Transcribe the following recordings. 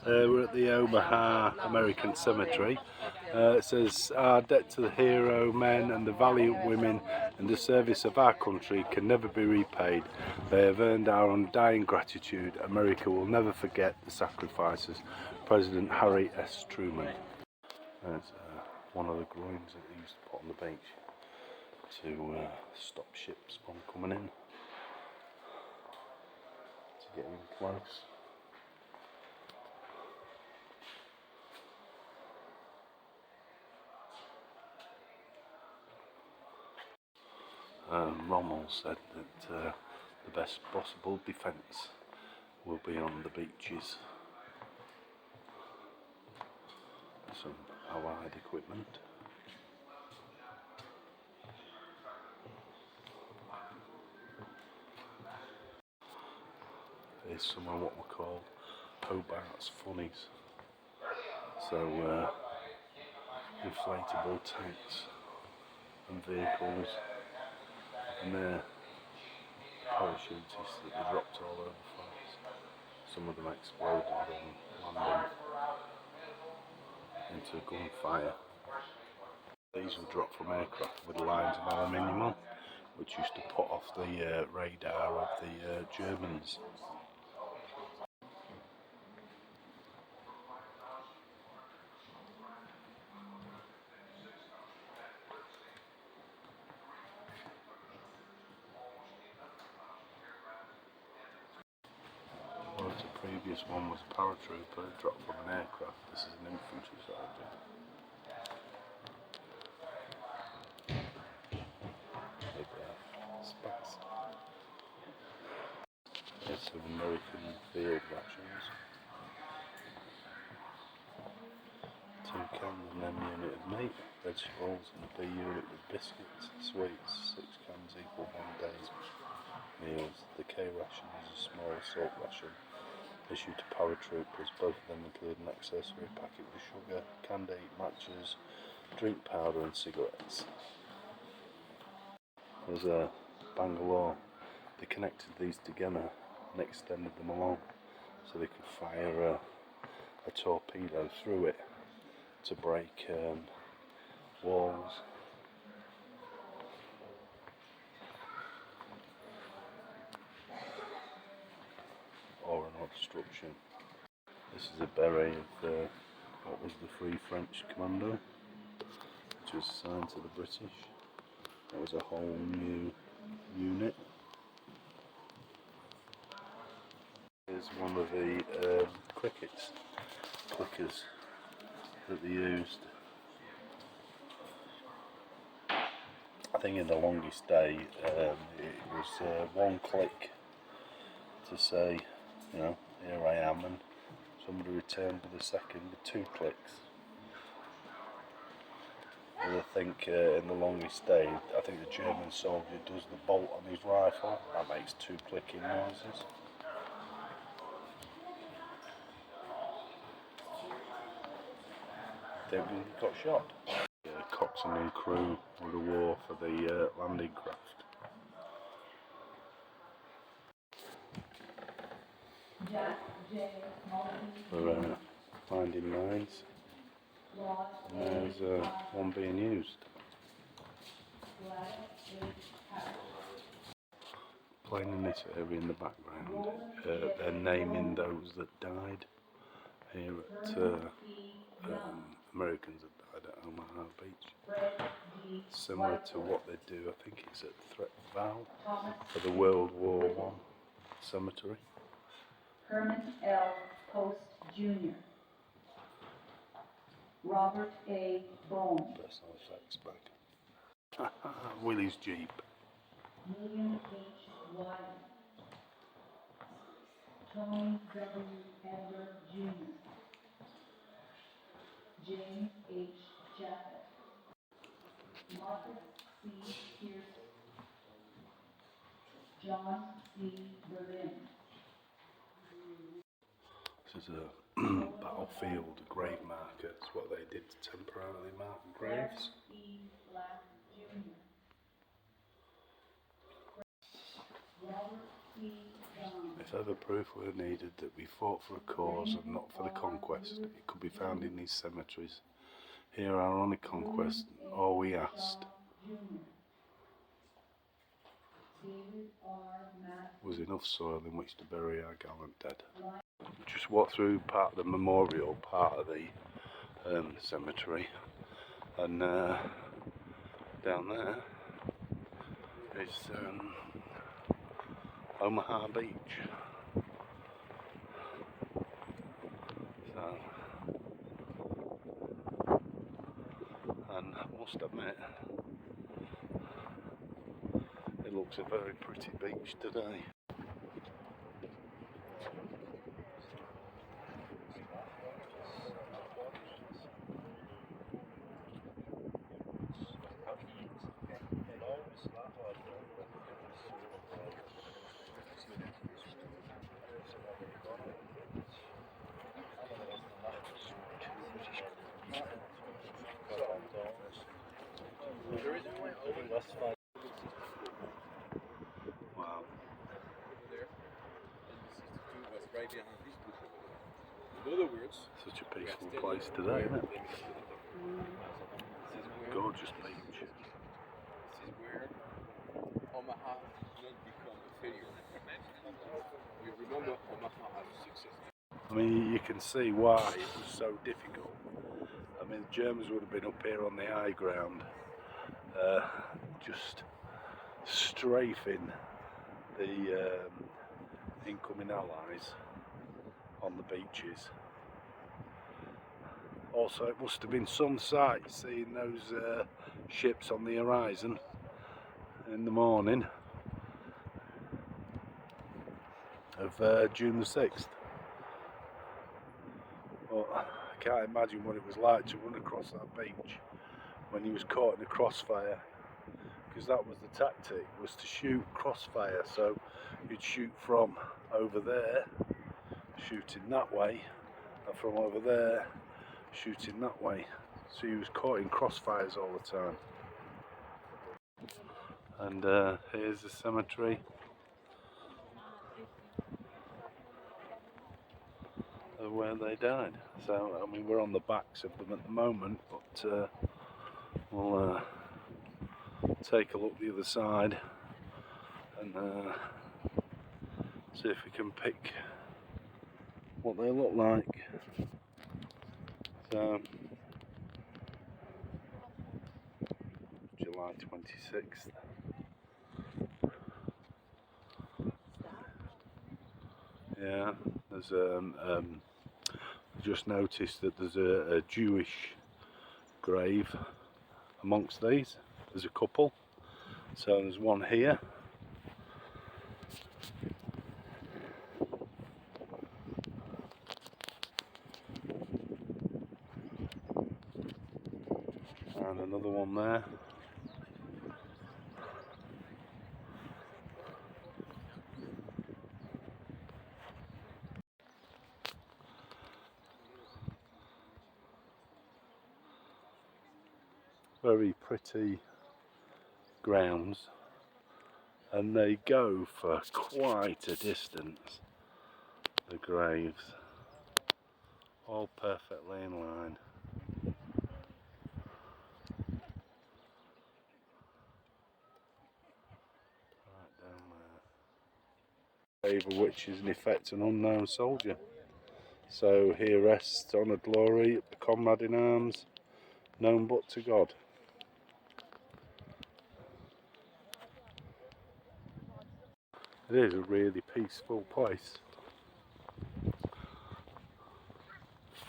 We're at the Omaha American Cemetery. It says, "Our debt to the hero men and the valiant women in the service of our country can never be repaid. They have earned our undying gratitude. America will never forget the sacrifices." President Harry S. Truman. There's one of the groins that they used to put on the beach to stop ships from coming in, to get in close. Rommel said that the best possible defence will be on the beaches. Some allied equipment. Here's some of what we call Hobart's funnies. So inflatable tanks and vehicles, and parachutes that they dropped all over the place. Some of them exploded and landed into gunfire. These were dropped from aircraft with lines of aluminium on, which used to put off the radar of the Germans. Whereas the previous one was a paratrooper dropped from an aircraft. This is an infantry soldier. Space. Here's some American field rations. 2 cans and M unit of meat, vegetables, and B unit with biscuits, sweets. 6 cans equal 1 day's meals. The K ration is a small salt ration issued to paratroopers. Both of them include an accessory packet with sugar, candy, matches, drink powder and cigarettes. There's a Bangalore. They connected these together and extended them along so they could fire a torpedo through it to break walls. Or an obstruction. This is a beret of what was the Free French Commando, which was assigned to the British. That was a whole new unit. Here's one of the clickers that they used. I think in the longest day it was 1 click to say, you know, here I am, and somebody returned with a second with 2 clicks. And I think in the longest day, I think the German soldier does the bolt on his rifle, that makes 2 clicking noises. Then he got shot. Coxswain and crew of the war for the landing craft. For finding mines, and there's one being used. Playing in this area in the background, they're naming those that died here at Americans that died at Omaha Beach. Similar to what they do, I think it's at Threat Valley for the World War I cemetery. Herman L. Post Jr. Robert A. Bone. Personal effects back. Willie's Jeep. William H. Wiley. Tony W. Edgar Jr. James H. Jaffet. Marcus C. Pierce. John C. Berlin. This is a battlefield grave marker. It's what they did to temporarily mark graves. If ever proof were needed that we fought for a cause and not for the conquest, it could be found in these cemeteries. Here our only conquest, all we asked, was enough soil in which to bury our gallant dead. Just walked through part of the memorial part of the cemetery, and down there is Omaha Beach. So, and I must admit, it looks a very pretty beach today. Wow. Such a peaceful place today, isn't it? Gorgeous beach. This is where Omaha did not become a failure. We remember Omaha as a success. I mean, you can see why it was so difficult. I mean, the Germans would have been up here on the high ground, just strafing the incoming allies on the beaches. Also, it must have been some sight seeing those ships on the horizon in the morning of June the 6th. Well, I can't imagine what it was like to run across that beach when he was caught in a crossfire, because that was the tactic, was to shoot crossfire. So you'd shoot from over there, shooting that way, and from over there, shooting that way. So he was caught in crossfires all the time. And here's the cemetery. Of where they died. So, I mean, we're on the backs of them at the moment, but we'll take a look the other side and see if we can pick what they look like. So, July 26th. Yeah, there's just noticed that there's a Jewish grave amongst these. There's a couple. So there's one here. And another one there. Very pretty grounds, and they go for quite a distance, the graves, all perfectly in line. Right down there. Grave, which is in effect an unknown soldier. So here rests honoured glory, the comrade in arms, known but to God. It is a really peaceful place.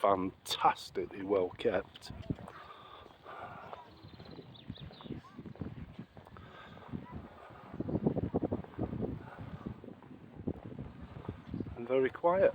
Fantastically well kept. And very quiet.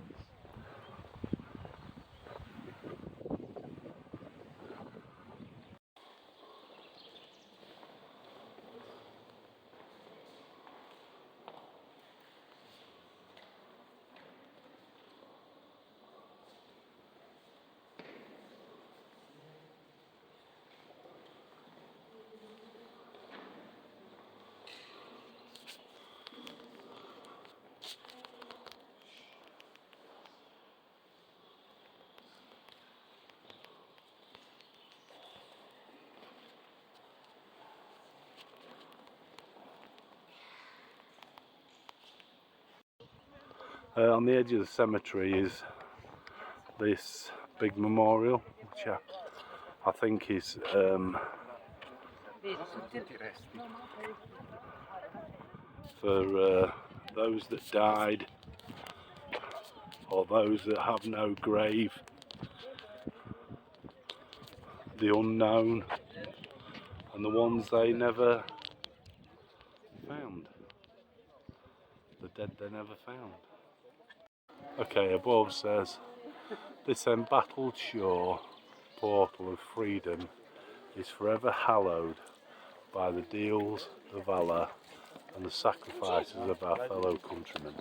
On the edge of the cemetery is this big memorial, which I think is for those that died, or those that have no grave, the unknown, and the ones they never found, the dead they never found. Okay, above says, this embattled shore, portal of freedom, is forever hallowed by the deals of valor and the sacrifices of our fellow countrymen.